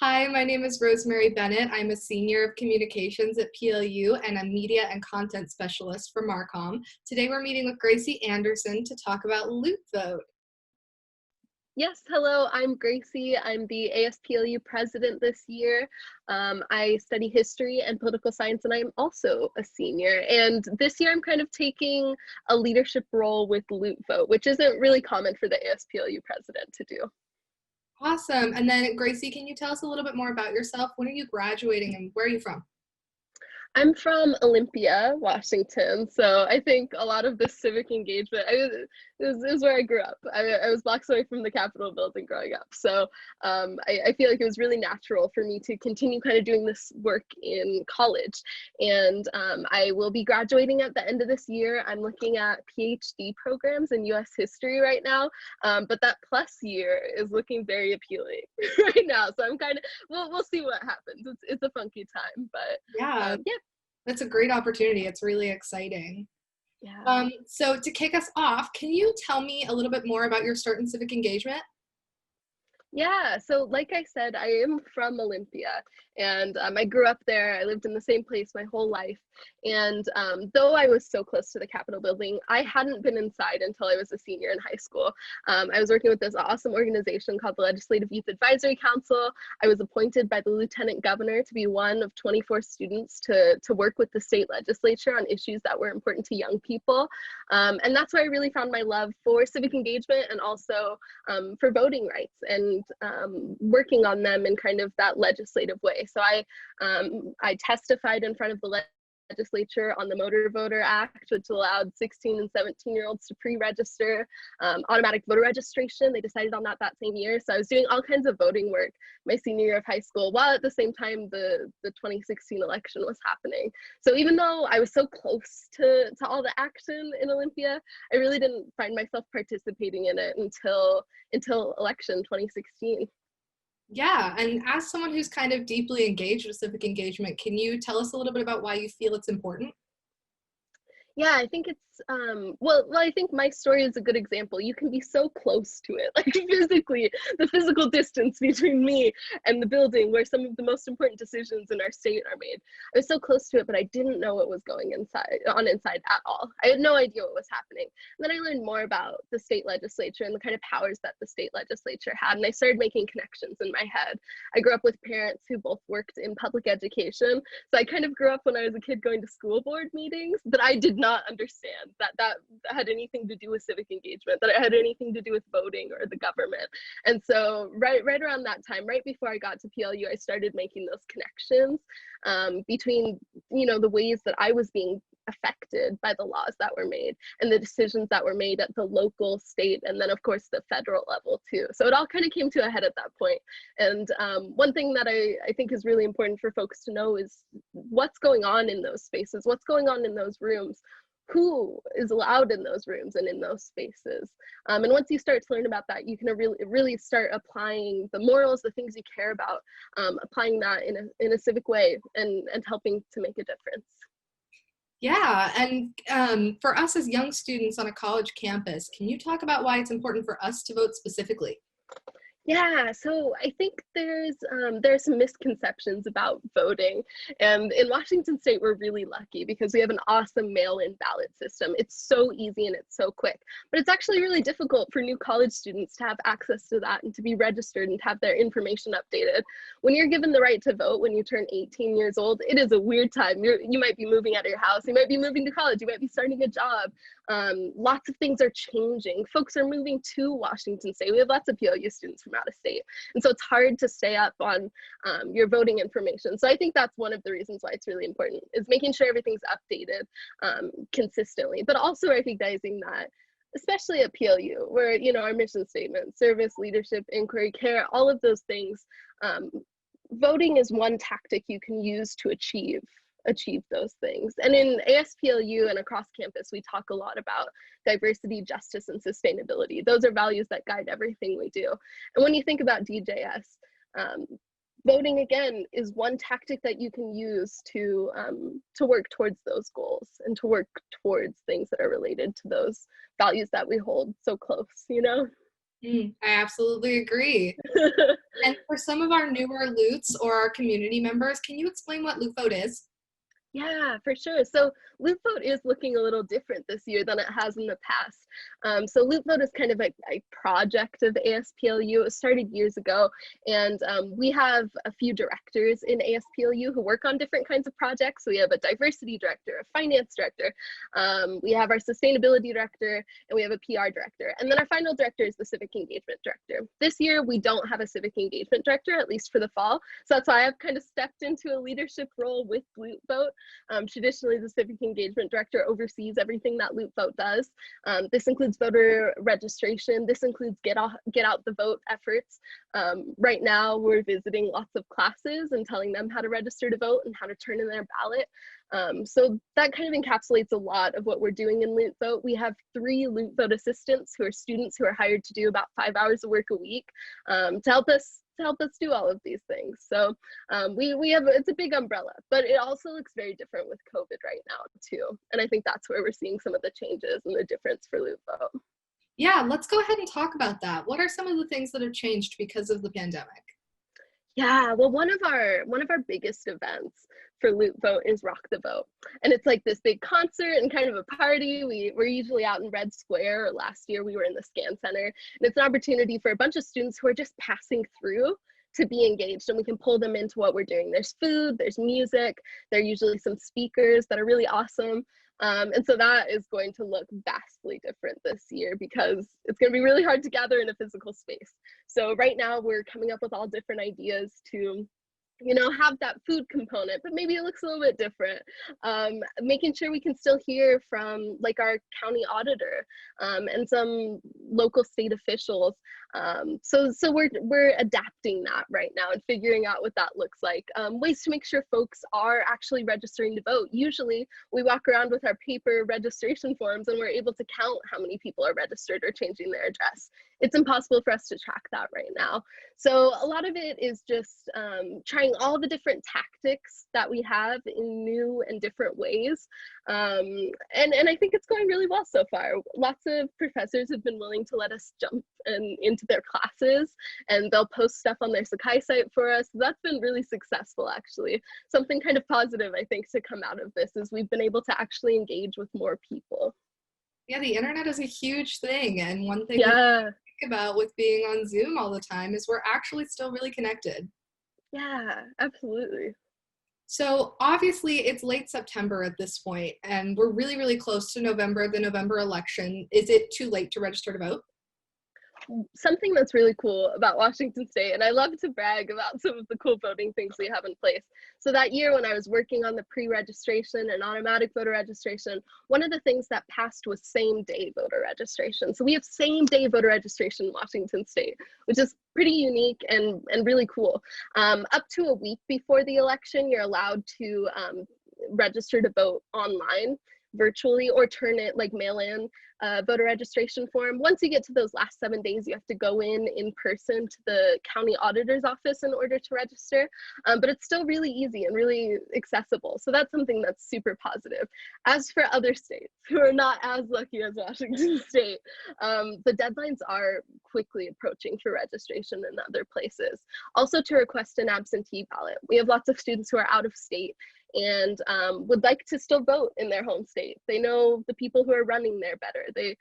Hi, my name is Rosemary Bennett. I'm a senior of communications at PLU and a media and content specialist for Marcom. Today we're meeting with Gracie Anderson to talk about LuteVote. Yes, hello, I'm Gracie. I'm the ASPLU President this year. I study history and political science, and I'm also a senior. And this year I'm kind of taking a leadership role with LuteVote, which isn't really common for the ASPLU President to do. Awesome. And then Gracie, can you tell us a little bit more about yourself? When are you graduating and where are you from? I'm from Olympia, Washington, so I think a lot of the civic engagement is where I grew up. I was blocks away from the Capitol building growing up, so I feel like it was really natural for me to continue kind of doing this work in college. And I will be graduating at the end of this year. I'm looking at PhD programs in US history right now, but that plus year is looking very appealing right now. So I'm kind of, we'll see what happens. It's a funky time, but Yeah, yeah. that's a great opportunity. It's really exciting. Yeah. So to kick us off, can you tell me a little bit more about your start in civic engagement? Yeah, so like I said, I am from Olympia, and I grew up there. I lived in the same place my whole life. And though I was so close to the Capitol building, I hadn't been inside until I was a senior in high school. I was working with this awesome organization called the Legislative Youth Advisory Council. I was appointed by the Lieutenant Governor to be one of 24 students to work with the state legislature on issues that were important to young people. And that's where I really found my love for civic engagement and also for voting rights and working on them in kind of that legislative way. So I testified in front of the legislature on the Motor Voter Act, which allowed 16 and 17-year-olds to pre-register automatic voter registration. They decided on that same year. So I was doing all kinds of voting work my senior year of high school, while at the same time the 2016 election was happening. So even though I was so close to all the action in Olympia, I really didn't find myself participating in it until election 2016. Yeah, and as someone who's kind of deeply engaged with civic engagement, can you tell us a little bit about why you feel it's important? Yeah, I think it's well, I think my story is a good example. You can be so close to it, like physically, the physical distance between me and the building where some of the most important decisions in our state are made. I was so close to it, but I didn't know what was going inside at all. I had no idea what was happening. And then I learned more about the state legislature and the kind of powers that the state legislature had, and I started making connections in my head. I grew up with parents who both worked in public education, so I kind of grew up when I was a kid going to school board meetings, but I did not understand that had anything to do with civic engagement, that it had anything to do with voting or the government. And so right around that time, right before I got to PLU, I started making those connections between, the ways that I was being affected by the laws that were made and the decisions that were made at the local, state, and then of course the federal level too. So it all kind of came to a head at that point. And one thing that I think is really important for folks to know is what's going on in those spaces, what's going on in those rooms, who is allowed in those rooms and in those spaces. And once you start to learn about that, you can really start applying the morals, the things you care about, applying that in a civic way and helping to make a difference. Yeah, and for us as young students on a college campus, can you talk about why it's important for us to vote specifically? Yeah, so I think there's some misconceptions about voting, and in Washington State we're really lucky because we have an awesome mail-in ballot system. It's so easy and it's so quick, but it's actually really difficult for new college students to have access to that and to be registered and to have their information updated. When you're given the right to vote when you turn 18 years old, it is a weird time. You might be moving out of your house, you might be moving to college, you might be starting a job. Lots of things are changing. Folks are moving to Washington State. We have lots of PLU students from out of state. And so it's hard to stay up on your voting information. So I think that's one of the reasons why it's really important, is making sure everything's updated consistently, but also recognizing that, especially at PLU, where, our mission statement, service, leadership, inquiry, care, all of those things, voting is one tactic you can use to achieve those things. And in ASPLU and across campus, we talk a lot about diversity, justice, and sustainability. Those are values that guide everything we do. And when you think about DJS, voting again is one tactic that you can use to work towards those goals and to work towards things that are related to those values that we hold so close, I absolutely agree. And for some of our newer Lutes or our community members, can you explain what LuteVote is? Yeah, for sure. So LuteVote is looking a little different this year than it has in the past. So LuteVote is kind of a project of ASPLU. It started years ago, and we have a few directors in ASPLU who work on different kinds of projects. So we have a diversity director, a finance director, we have our sustainability director, and we have a PR director. And then our final director is the civic engagement director. This year, we don't have a civic engagement director, at least for the fall. So that's why I've kind of stepped into a leadership role with LuteVote. Traditionally, the civic engagement director oversees everything that LuteVote does. This includes voter registration. This includes get out the vote efforts. Right now, we're visiting lots of classes and telling them how to register to vote and how to turn in their ballot. So that kind of encapsulates a lot of what we're doing in LuteVote. We have 3 LuteVote assistants who are students who are hired to do about 5 hours of work a week to help us do all of these things. So we have, it's a big umbrella, but it also looks very different with COVID right now too. And I think that's where we're seeing some of the changes and the difference for LuteVote. Yeah, let's go ahead and talk about that. What are some of the things that have changed because of the pandemic? Yeah, well, one of our biggest events for LuteVote is Rock the Vote. And it's like this big concert and kind of a party. We're usually out in Red Square, or last year we were in the Scan Center. And it's an opportunity for a bunch of students who are just passing through to be engaged, and we can pull them into what we're doing. There's food, there's music, there are usually some speakers that are really awesome. And so that is going to look vastly different this year because it's going to be really hard to gather in a physical space. So right now we're coming up with all different ideas to, you know, have that food component, but maybe it looks a little bit different. Making sure we can still hear from like our county auditor and some local state officials. So we're adapting that right now and figuring out what that looks like. Ways to make sure folks are actually registering to vote. Usually we walk around with our paper registration forms and we're able to count how many people are registered or changing their address. It's impossible for us to track that right now. So a lot of it is just trying all the different tactics that we have in new and different ways. And I think it's going really well so far. Lots of professors have been willing to let us jump into their classes, and they'll post stuff on their Sakai site for us. That's been really successful, actually. Something kind of positive, I think, to come out of this is we've been able to actually engage with more people. Yeah, the internet is a huge thing, and one thing about with being on Zoom all the time is we're actually still really connected. Yeah, absolutely. So obviously it's late September at this point, and we're really, really close to November, the November election. Is it too late to register to vote? Something that's really cool about Washington State, and I love to brag about some of the cool voting things we have in place. So that year when I was working on the pre-registration and automatic voter registration, one of the things that passed was same-day voter registration. So we have same-day voter registration in Washington State, which is pretty unique and really cool. Up to a week before the election, you're allowed to register to vote online, virtually, or turn it like mail in voter registration form. Once you get to those last 7 days, you have to go in person to the county auditor's office in order to register, but it's still really easy and really accessible. So that's something that's super positive. As for other states who are not as lucky as Washington State, the deadlines are quickly approaching for registration in other places. Also, to request an absentee ballot. We have lots of students who are out of state and would like to still vote in their home state. They know the people who are running there better. They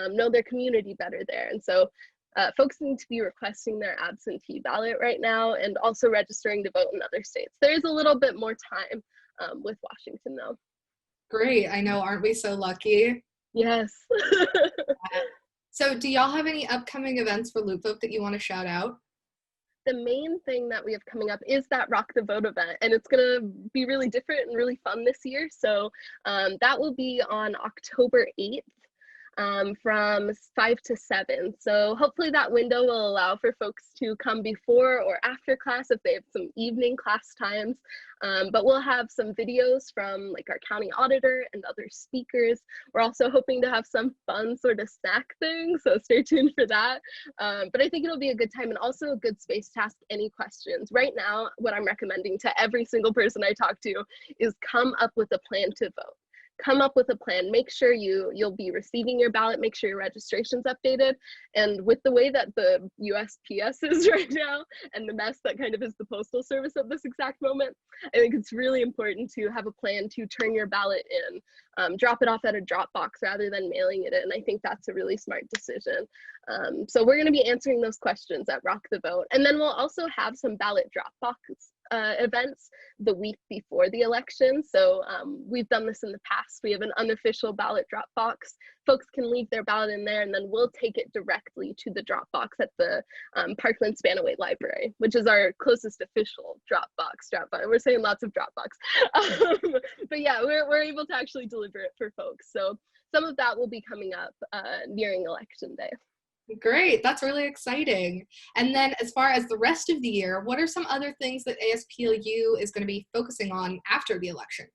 know their community better there. And so folks need to be requesting their absentee ballot right now and also registering to vote in other states. There's a little bit more time with Washington though. Great, I know, aren't we so lucky? Yes. So do y'all have any upcoming events for LuteVote that you want to shout out? The main thing that we have coming up is that Rock the Vote event, and it's gonna be really different and really fun this year. So that will be on October 8th from 5 to 7. So hopefully that window will allow for folks to come before or after class if they have some evening class times. But we'll have some videos from like our county auditor and other speakers. We're also hoping to have some fun sort of snack things, so stay tuned for that. But I think it'll be a good time and also a good space to ask any questions. Right now, what I'm recommending to every single person I talk to is come up with a plan to vote. come up with a plan. Make sure you'll be receiving your ballot, make sure your registration's updated. And with the way that the USPS is right now and the mess that kind of is the Postal Service at this exact moment, I think it's really important to have a plan to turn your ballot in, drop it off at a drop box rather than mailing it in. I think that's a really smart decision. So we're going to be answering those questions at Rock the Vote. And then we'll also have some ballot drop box events the week before the election. So we've done this in the past. We have an unofficial ballot drop box. Folks can leave their ballot in there, and then we'll take it directly to the drop box at the Parkland Spanaway Library, which is our closest official drop box. We're saying lots of drop box. But yeah, we're able to actually deliver it for folks. So some of that will be coming up nearing election day. Great, that's really exciting. And then as far as the rest of the year, what are some other things that ASPLU is going to be focusing on after the election?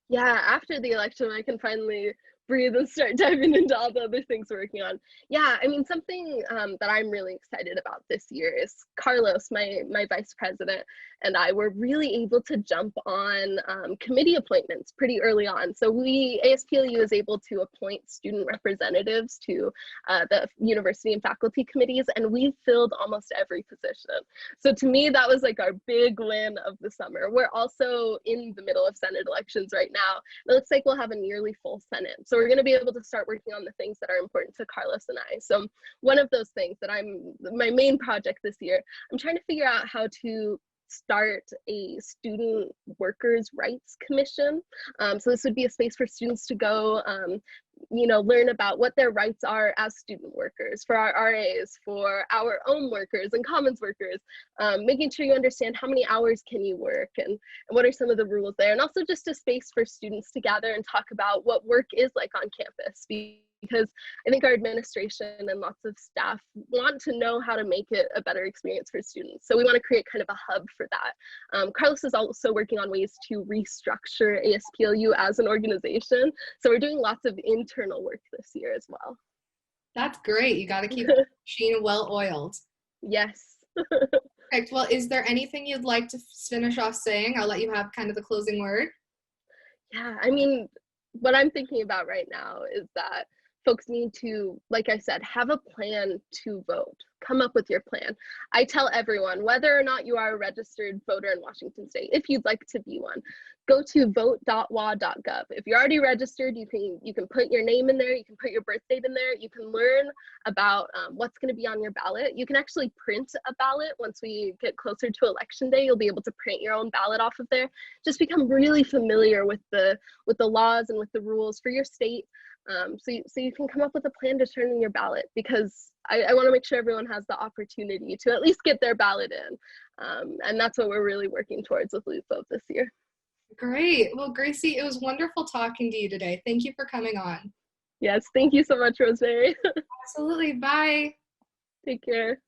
Yeah, after the election, I can finally breathe and start diving into all the other things we're working on. Yeah, I mean, something that I'm really excited about this year is Carlos, my vice president, and I were really able to jump on committee appointments pretty early on. So ASPLU is able to appoint student representatives to the university and faculty committees, and we've filled almost every position. So to me, that was like our big win of the summer. We're also in the middle of Senate elections right now. It looks like we'll have a nearly full Senate. So we're going to be able to start working on the things that are important to Carlos and I. So one of those things that my main project this year, I'm trying to figure out how to start a student workers' rights commission. So this would be a space for students to go, learn about what their rights are as student workers, for our RAs, for our own workers and commons workers, making sure you understand how many hours can you work and what are some of the rules there. And also just a space for students to gather and talk about what work is like on campus, because I think our administration and lots of staff want to know how to make it a better experience for students. So we want to create kind of a hub for that. Carlos is also working on ways to restructure ASPLU as an organization. So we're doing lots of internal work this year as well. That's great. You got to keep the machine well oiled. Yes. Perfect. Well, is there anything you'd like to finish off saying? I'll let you have kind of the closing word. Yeah, I mean, what I'm thinking about right now is that folks need to, like I said, have a plan to vote. Come up with your plan. I tell everyone, whether or not you are a registered voter in Washington State, if you'd like to be one, go to vote.wa.gov. If you're already registered, you can put your name in there, you can put your birth date in there, you can learn about what's going to be on your ballot. You can actually print a ballot. Once we get closer to election day, you'll be able to print your own ballot off of there. Just become really familiar with the laws and with the rules for your state. So you can come up with a plan to turn in your ballot, because I want to make sure everyone has the opportunity to at least get their ballot in. And that's what we're really working towards with LuteVote this year. Great. Well, Gracie, it was wonderful talking to you today. Thank you for coming on. Yes, thank you so much, Rosemary. Absolutely. Bye. Take care.